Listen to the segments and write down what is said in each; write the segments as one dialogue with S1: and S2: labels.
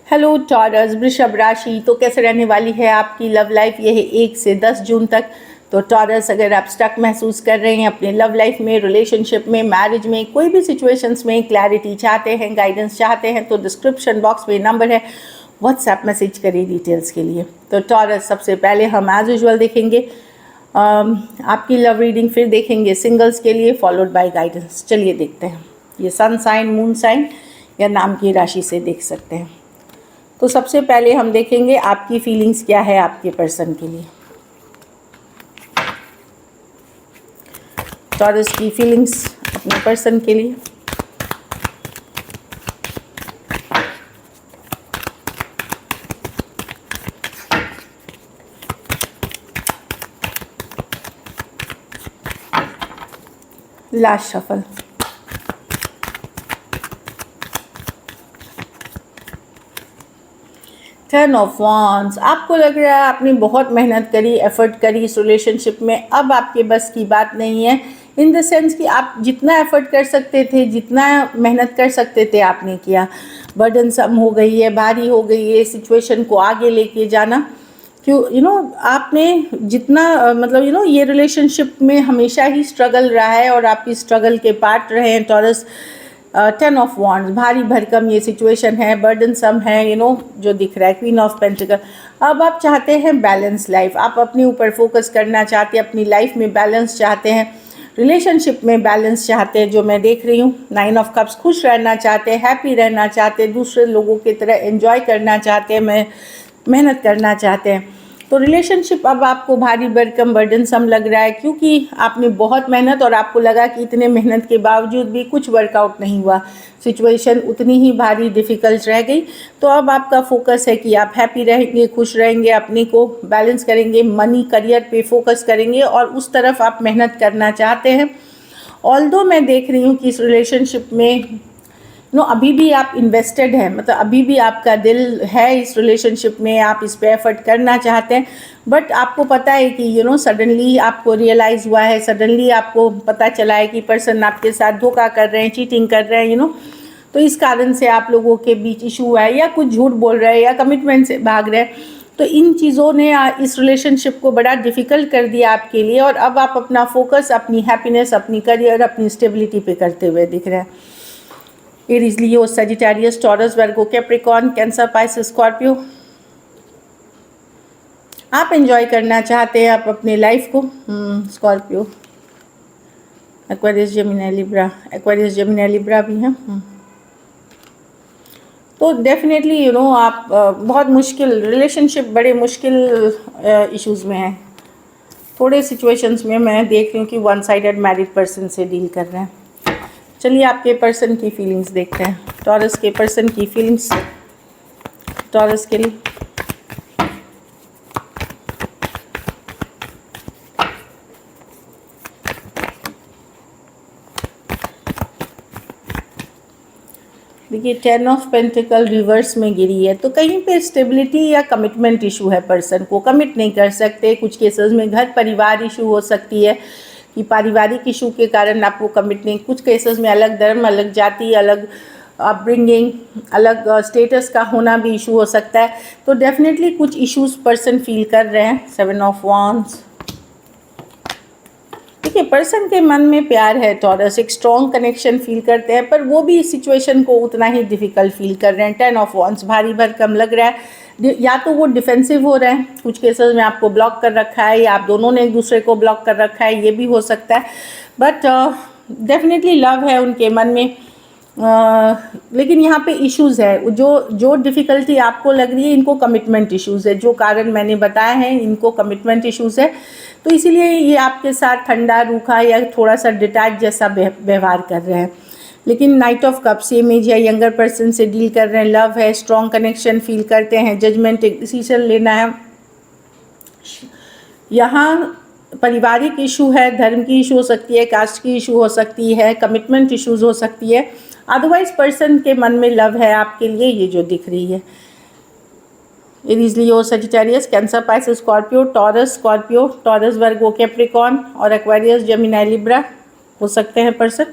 S1: Hello taurus, वृषभ राशि। तो कैसे रहने वाली है आपकी लव लाइफ? ये है 1 से 10 जून तक। तो टॉरस, अगर आप स्टक महसूस कर रहे हैं अपने लव लाइफ में, रिलेशनशिप में, मैरिज में, कोई भी सिचुएशंस में क्लैरिटी चाहते हैं, गाइडेंस चाहते हैं, तो डिस्क्रिप्शन बॉक्स में नंबर है, व्हाट्सएप मैसेज करिए डिटेल्स के लिए। तो टॉरस, सबसे पहले हम एज यूजुअल देखेंगे आपकी लव रीडिंग, फिर देखेंगे सिंगल्स के लिए, फॉलोड बाय गाइडेंस। चलिए देखते हैं। ये सन साइन, मून साइन या नाम की राशि से देख सकते हैं। तो सबसे पहले हम देखेंगे आपकी फीलिंग्स क्या है आपके पर्सन के लिए। टॉरस की फीलिंग्स अपने पर्सन के लिए। Last shuffle. Turn off wands. आपको लग रहा है आपने बहुत मेहनत करी, एफर्ट करी इस रिलेशनशिप में, अब आपके बस की बात नहीं है। इन द सेंस कि आप जितना एफर्ट कर सकते थे, जितना मेहनत कर सकते थे, आपने किया। बर्डन सम हो गई है, भारी हो गई है सिचुएशन को आगे लेके जाना। क्यों आपने जितना मतलब ये रिलेशनशिप में हमेशा ही स्ट्रगल रहा है और आप इस स्ट्रगल के पार्ट रहे हैं टॉरस। 10 ऑफ वॉन्ड्स, भारी भरकम ये सिचुएशन है, बर्डन सम है, जो दिख रहा है। Queen of pentacle. अब आप चाहते हैं बैलेंस लाइफ, आप अपने ऊपर फोकस करना चाहते हैं, अपनी लाइफ में बैलेंस चाहते हैं, रिलेशनशिप में बैलेंस चाहते हैं, जो मैं देख रही हूँ। 9 ऑफ कप्स, खुश रहना चाहते हैं, हैप्पी रहना चाहते हैं, दूसरे लोगों की तरह एंजॉय करना चाहते हैं, मेहनत करना चाहते हैं। तो रिलेशनशिप अब आपको भारी भरकम बर्डनसम लग रहा है, क्योंकि आपने बहुत मेहनत और आपको लगा कि इतने मेहनत के बावजूद भी कुछ वर्कआउट नहीं हुआ, सिचुएशन उतनी ही भारी डिफ़िकल्ट रह गई। तो अब आपका फोकस है कि आप हैप्पी रहेंगे, खुश रहेंगे, अपने को बैलेंस करेंगे, मनी करियर पे फोकस करेंगे और उस तरफ आप मेहनत करना चाहते हैं। ऑल्दो मैं देख रही हूँ कि इस रिलेशनशिप में अभी भी आप इन्वेस्टेड हैं, मतलब अभी भी आपका दिल है इस रिलेशनशिप में, आप इस पे एफर्ट करना चाहते हैं। बट आपको पता है कि सडनली आपको रियलाइज़ हुआ है, सडनली आपको पता चला है कि पर्सन आपके साथ धोखा कर रहे हैं, चीटिंग कर रहे हैं, तो इस कारण से आप लोगों के बीच इशू है, या कुछ झूठ बोल रहे हैं, या कमिटमेंट से भाग रहे हैं। तो इन चीज़ों ने इस रिलेशनशिप को बड़ा डिफ़िकल्ट कर दिया आपके लिए, और अब आप अपना फोकस अपनी हैप्पीनेस, अपनी करियर, अपनी स्टेबिलिटी पे करते हुए दिख रहे हैं। Aries, Leo, Sagittarius, taurus, Virgo, Capricorn, cancer, Pisces, Scorpio. आप एंजॉय करना चाहते हैं आप अपने लाइफ को। Scorpio, Aquarius, Gemini, Libra. Aquarius, Gemini, Libra भी हैं। तो डेफिनेटली आप बहुत मुश्किल रिलेशनशिप, बड़े मुश्किल इश्यूज़ में हैं। थोड़े सिचुएशंस में मैं देख रही हूँ कि वन साइडेड मैरिड पर्सन से डील कर रहे हैं। चलिए आपके पर्सन की फीलिंग्स देखते हैं। टॉरस के पर्सन की फीलिंग्स टॉरस के लिए। देखिए 10 ऑफ पेंटिकल रिवर्स में गिरी है, तो कहीं पे स्टेबिलिटी या कमिटमेंट इशू है, पर्सन को कमिट नहीं कर सकते। कुछ केसेस में घर परिवार इशू हो सकती है कि पारिवारिक इशू के कारण आपको कमिट नहीं। कुछ केसेस में अलग धर्म, अलग जाति, अलग अपब्रिंगिंग, अलग स्टेटस का होना भी इशू हो सकता है। तो डेफिनेटली कुछ इश्यूज पर्सन फील कर रहे हैं। 7 ऑफ वॉन्ड्स। देखिए पर्सन के मन में प्यार है टॉरस, एक स्ट्रॉन्ग कनेक्शन फील करते हैं, पर वो भी इस सिचुएशन को उतना ही डिफिकल्ट फील कर रहे हैं। 10 ऑफ वॉन्ड्स, भारी भरकम लग रहा है। या तो वो डिफेंसिव हो रहे हैं, कुछ केसेस में आपको ब्लॉक कर रखा है, या आप दोनों ने एक दूसरे को ब्लॉक कर रखा है, ये भी हो सकता है। बट डेफिनेटली लव है उनके मन में। लेकिन यहाँ पे इश्यूज़ है, जो डिफ़िकल्टी आपको लग रही है, इनको कमिटमेंट इश्यूज़ है। जो कारण मैंने बताया है, इनको कमिटमेंट इश्यूज़ है। तो इसीलिए ये आपके साथ ठंडा, रूखा या थोड़ा सा डिटैच जैसा व्यवहार कर रहे हैं। लेकिन नाइट ऑफ कप्स, इमेज या यंगर पर्सन से डील कर रहे हैं, लव है, स्ट्रॉन्ग कनेक्शन फील करते हैं, जजमेंट, एक डिसीजन लेना है। यहाँ पारिवारिक इशू है, धर्म की इशू हो सकती है, कास्ट की इशू हो सकती है, कमिटमेंट इश्यूज़ हो सकती है। अदरवाइज पर्सन के मन में लव है आपके लिए, ये जो दिख रही है। Aries, Leo, Sagittarius, Cancer, Pisces, Scorpio, Taurus, Virgo, Capricorn और एक्वेरियस, जेमिनी, लिब्रा हो सकते हैं पर्सन।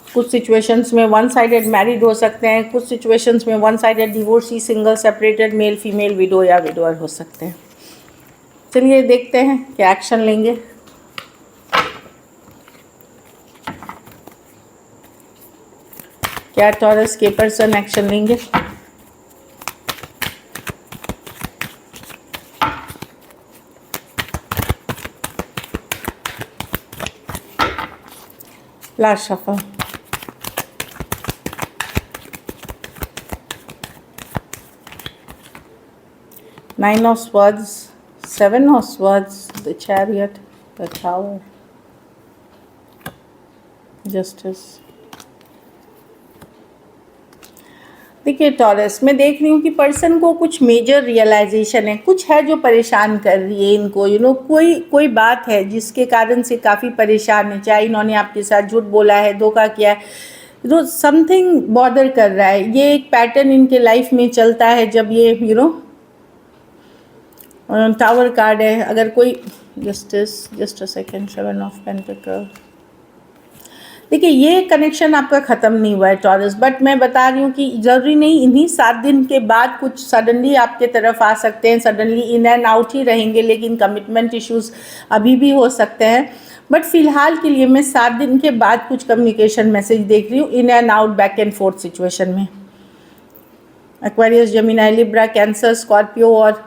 S1: कुछ सिचुएशंस में वन साइडेड मैरिड हो सकते हैं, कुछ सिचुएशंस में one sided divorcee, single, separated, male female, window या विडोअर हो सकते हैं। चलिए देखते हैं क्या एक्शन लेंगे। क्या टॉरस के पर्सन एक्शन लेंगे। Last shuffle. Nine of Swords, Seven of Swords, the Chariot, the Tower, Justice। देखिए टॉरस, मैं देख रही हूँ कि पर्सन को कुछ मेजर रियलाइजेशन है, कुछ है जो परेशान कर रही है इनको। कोई बात है जिसके कारण से काफ़ी परेशान है, चाहे इन्होंने आपके साथ झूठ बोला है, धोखा किया है, समथिंग बॉदर कर रहा है। ये एक पैटर्न इनके लाइफ में चलता है जब ये टावर कार्ड है। अगर कोई just a second, 7 of pentacle. देखिए ये कनेक्शन आपका ख़त्म नहीं हुआ है टॉरस, बट मैं बता रही हूँ कि ज़रूरी नहीं इन्हीं 7 दिन के बाद कुछ सडनली आपके तरफ आ सकते हैं। सडनली इन एंड आउट ही रहेंगे, लेकिन कमिटमेंट इश्यूज़ अभी भी हो सकते हैं। बट फिलहाल के लिए मैं 7 दिन के बाद कुछ कम्युनिकेशन मैसेज देख रही हूँ, in and out, back and forth situation में। Aquarius, Gemini, Libra, Cancer, Scorpio और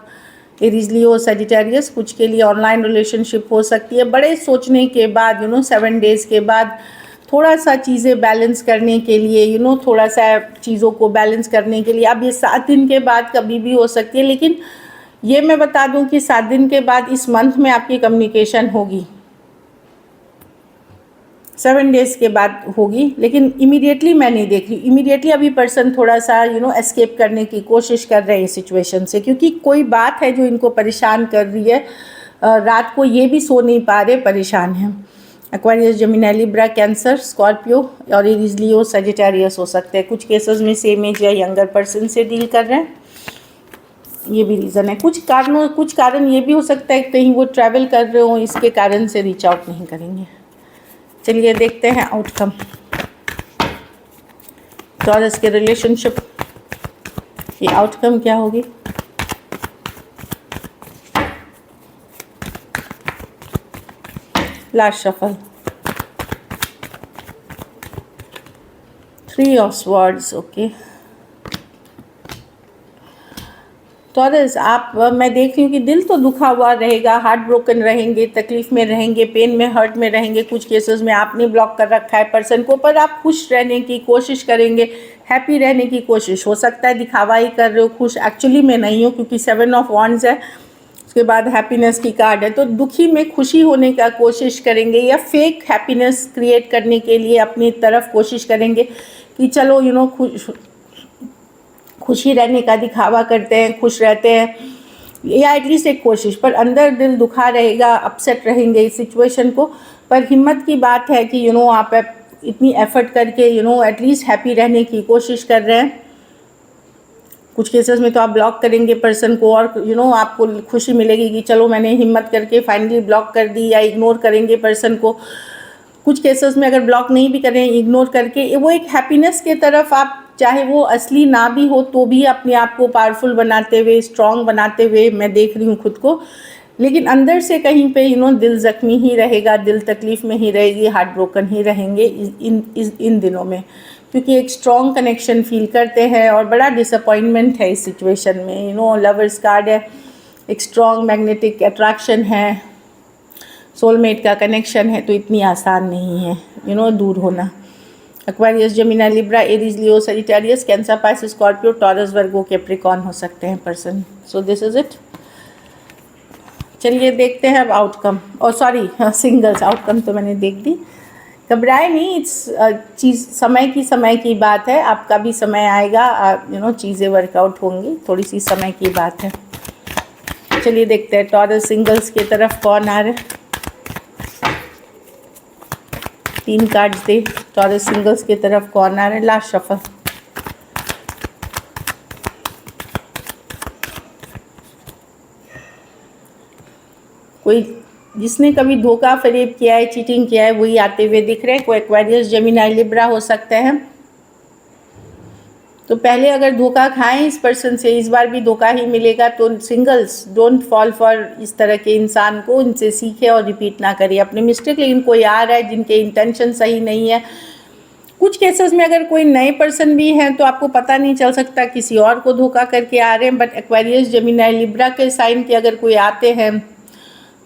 S1: एरीज, लियो, सजिटेरियस, कुछ के लिए ऑनलाइन रिलेशनशिप हो सकती है। बड़े सोचने के बाद 7 डेज़ के बाद थोड़ा सा चीज़ें बैलेंस करने के लिए थोड़ा सा चीज़ों को बैलेंस करने के लिए अब ये 7 दिन के बाद कभी भी हो सकती है। लेकिन ये मैं बता दूं कि 7 दिन के बाद इस मंथ में आपकी कम्युनिकेशन होगी, 7 डेज़ के बाद होगी, लेकिन इमीडिएटली मैं नहीं देख रही। इमीडिएटली अभी पर्सन थोड़ा सा एस्केप करने की कोशिश कर रहे हैं इस सिचुएशन से, क्योंकि कोई बात है जो इनको परेशान कर रही है। रात को ये भी सो नहीं पा रहे, परेशान हैं। Aquarius, Gemini, Libra, Cancer, Scorpio और एरीज, लियो, सजिटेरियस हो सकते हैं। कुछ केसेस में सेम एज या यंगर पर्सन से डील कर रहे हैं, ये भी रीज़न है। कुछ कारण ये भी हो सकता है कहीं वो ट्रैवल कर रहे हो, इसके कारण से रीच आउट नहीं करेंगे। चलिए देखते हैं आउटकम टॉरस के रिलेशनशिप की आउटकम क्या होगी। Last shuffle, 3 of swords. Okay taurus, मैं देख रही हूँ कि दिल तो दुखा हुआ रहेगा, हार्ट ब्रोकन रहेंगे, तकलीफ में रहेंगे, पेन में, हर्ट में रहेंगे। कुछ केसेस में आपने ब्लॉक कर रखा है पर्सन को, पर आप खुश रहने की कोशिश करेंगे, हैप्पी रहने की कोशिश। हो सकता है दिखावा ही कर रहे हो, खुश एक्चुअली में नहीं हो, क्योंकि 7 ऑफ वॉन्ड्स है, उसके बाद हैप्पीनेस की कार्ड है। तो दुखी में खुशी होने का कोशिश करेंगे, या फेक हैप्पीनेस क्रिएट करने के लिए अपनी तरफ कोशिश करेंगे कि चलो खुशी रहने का दिखावा करते हैं, खुश रहते हैं, या एटलीस्ट एक कोशिश। पर अंदर दिल दुखा रहेगा, अपसेट रहेंगे इस सिचुएशन को। पर हिम्मत की बात है कि आप इतनी एफर्ट करके एटलीस्ट हैप्पी रहने की कोशिश कर रहे हैं। कुछ केसेस में तो आप ब्लॉक करेंगे पर्सन को, और आपको खुशी मिलेगी कि चलो मैंने हिम्मत करके फाइनली ब्लॉक कर दी, या इग्नोर करेंगे पर्सन को। कुछ केसेस में अगर ब्लॉक नहीं भी करें, इग्नोर करके वो एक हैप्पीनेस के तरफ, आप चाहे वो असली ना भी हो तो भी अपने आप को पावरफुल बनाते हुए, स्ट्रॉन्ग बनाते हुए मैं देख रही हूँ खुद को। लेकिन अंदर से कहीं पे दिल ज़ख्मी ही रहेगा, दिल तकलीफ़ में ही रहेगी, हार्ट ब्रोकन ही रहेंगे इन दिनों में, क्योंकि एक स्ट्रॉन्ग कनेक्शन फील करते हैं और बड़ा डिसअपॉइंटमेंट है इस सिचुएशन में। लवर्स कार्ड है, एक स्ट्रॉन्ग मैग्नेटिक अट्रैक्शन है, सोलमेट का कनेक्शन है, तो इतनी आसान नहीं है दूर होना। Aquarius, Gemini, Libra, Aries, Leo, Sagittarius, Cancer, Pisces, Scorpio, Taurus, Virgo, Capricorn हो सकते हैं person. So this is it. चलिए देखते हैं अब आउटकम, और सॉरी सिंगल्स आउटकम तो मैंने देख दी। घबराए नहीं, इट्स समय की बात है। आपका भी समय आएगा, चीज़ें वर्कआउट होंगी, थोड़ी सी समय की बात है। चलिए देखते हैं टॉरस सिंगल्स की तरफ कौन आ रहे हैं। 3 कार्ड्स दे, टॉरस सिंगल्स की तरफ कौन आ रहे हैं। लास्ट शफल, कोई जिसने कभी धोखा फरेब किया है, चीटिंग किया है, वही आते हुए दिख रहे हैं। कोई एक्वेरियस, जेमिनी, लिब्रा हो सकते हैं। तो पहले अगर धोखा खाएं इस पर्सन से, इस बार भी धोखा ही मिलेगा। तो सिंगल्स डोंट फॉल फॉर इस तरह के इंसान को, इनसे सीखे और रिपीट ना करिए अपने मिस्टेक। लेकिन कोई आ रहा है जिनके इंटेंशन सही नहीं है। कुछ केसेस में अगर कोई नए पर्सन भी हैं तो आपको पता नहीं चल सकता, किसी और को धोखा करके आ रहे हैं। बट एक्वेरियस, जेमिनी, लिब्रा के साइन के अगर कोई आते हैं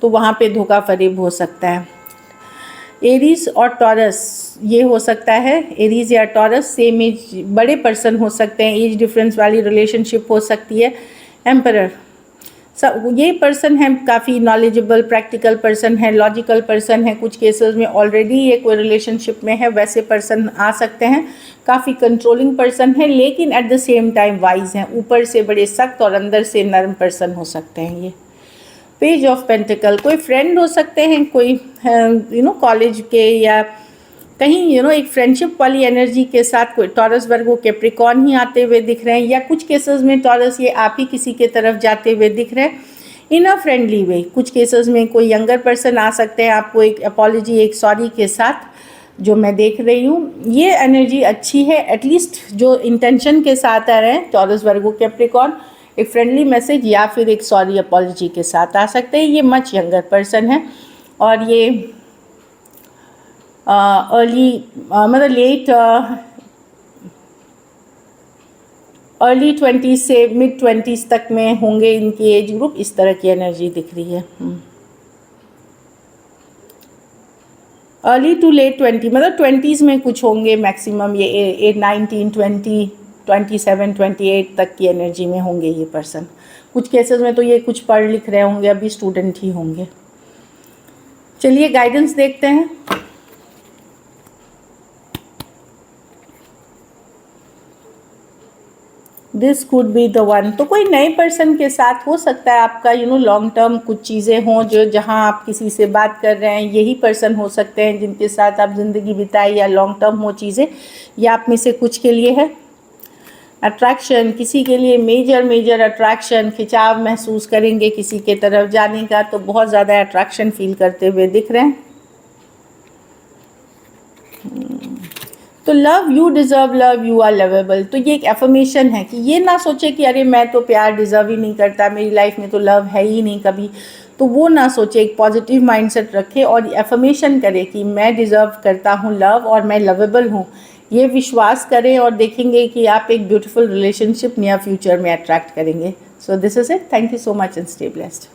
S1: तो वहाँ पे धोखा फरेब हो सकता है। एरीज और टॉरस, ये हो सकता है। एरीज या टॉरस सेम एज बड़े पर्सन हो सकते हैं, एज डिफरेंस वाली रिलेशनशिप हो सकती है। एम्परर, ये पर्सन है काफ़ी नॉलेजेबल, प्रैक्टिकल पर्सन है, लॉजिकल पर्सन है। कुछ केसेस में ऑलरेडी ये कोई रिलेशनशिप में है, वैसे पर्सन आ सकते हैं। काफ़ी कंट्रोलिंग पर्सन है लेकिन at the same time wise हैं। ऊपर से बड़े सख्त और अंदर से नरम पर्सन हो सकते हैं ये। पेज ऑफ पेंटिकल, कोई फ्रेंड हो सकते हैं, कोई कॉलेज के या कहीं एक फ्रेंडशिप वाली एनर्जी के साथ कोई टॉरस, वर्गो, कैप्रिकॉर्न ही आते हुए दिख रहे हैं। या कुछ केसेस में टॉरस ये आप ही किसी के तरफ जाते हुए दिख रहे हैं इन अ फ्रेंडली वे। कुछ केसेस में कोई यंगर पर्सन आ सकते हैं आपको एक अपॉलॉजी, एक सॉरी के साथ, जो मैं देख रही हूँ। ये एनर्जी अच्छी है, एटलीस्ट जो इंटेंशन के साथ आ रहे हैं टॉरस, वर्गो, कैप्रिकॉर्न, एक फ्रेंडली मैसेज या फिर एक सॉरी अपॉलॉजी के साथ आ सकते हैं। ये मच यंगर पर्सन है और ये अर्ली मतलब लेट अर्ली 20s से मिड 20s तक में होंगे इनकी एज ग्रुप। इस तरह की एनर्जी दिख रही है। अर्ली टू लेट 20 मतलब 20s में कुछ होंगे मैक्सिमम। ये 19, 20, 27, 28 तक की एनर्जी में होंगे ये पर्सन। कुछ केसेस में तो ये कुछ पढ़ लिख रहे होंगे, अभी स्टूडेंट ही होंगे। चलिए गाइडेंस देखते हैं। This could be the one. तो कोई नए पर्सन के साथ हो सकता है आपका लॉन्ग टर्म कुछ चीज़ें हों, जो जहां आप किसी से बात कर रहे हैं, यही पर्सन हो सकते हैं जिनके साथ आप ज़िंदगी बिताए, या लॉन्ग टर्म हो चीज़ें, या आप में से कुछ के लिए है। अट्रैक्शन, किसी के लिए मेजर अट्रैक्शन, खिंचाव महसूस करेंगे किसी के तरफ जाने का, तो बहुत ज़्यादा अट्रैक्शन फील करते हुए दिख रहे हैं। तो love, you deserve love, you are lovable. तो ये एक एफर्मेशन है कि ये ना सोचे कि अरे मैं तो प्यार डिज़र्व ही नहीं करता, मेरी लाइफ में तो लव है ही नहीं कभी। तो वो ना सोचे, एक पॉजिटिव माइंडसेट रखे और एफर्मेशन करे कि मैं डिज़र्व करता हूँ लव और मैं लवेबल हूँ। ये विश्वास करें और देखेंगे कि आप एक ब्यूटीफुल रिलेशनशिप नियर फ्यूचर में अट्रैक्ट करेंगे। सो this is it. Thank you so much and stay blessed.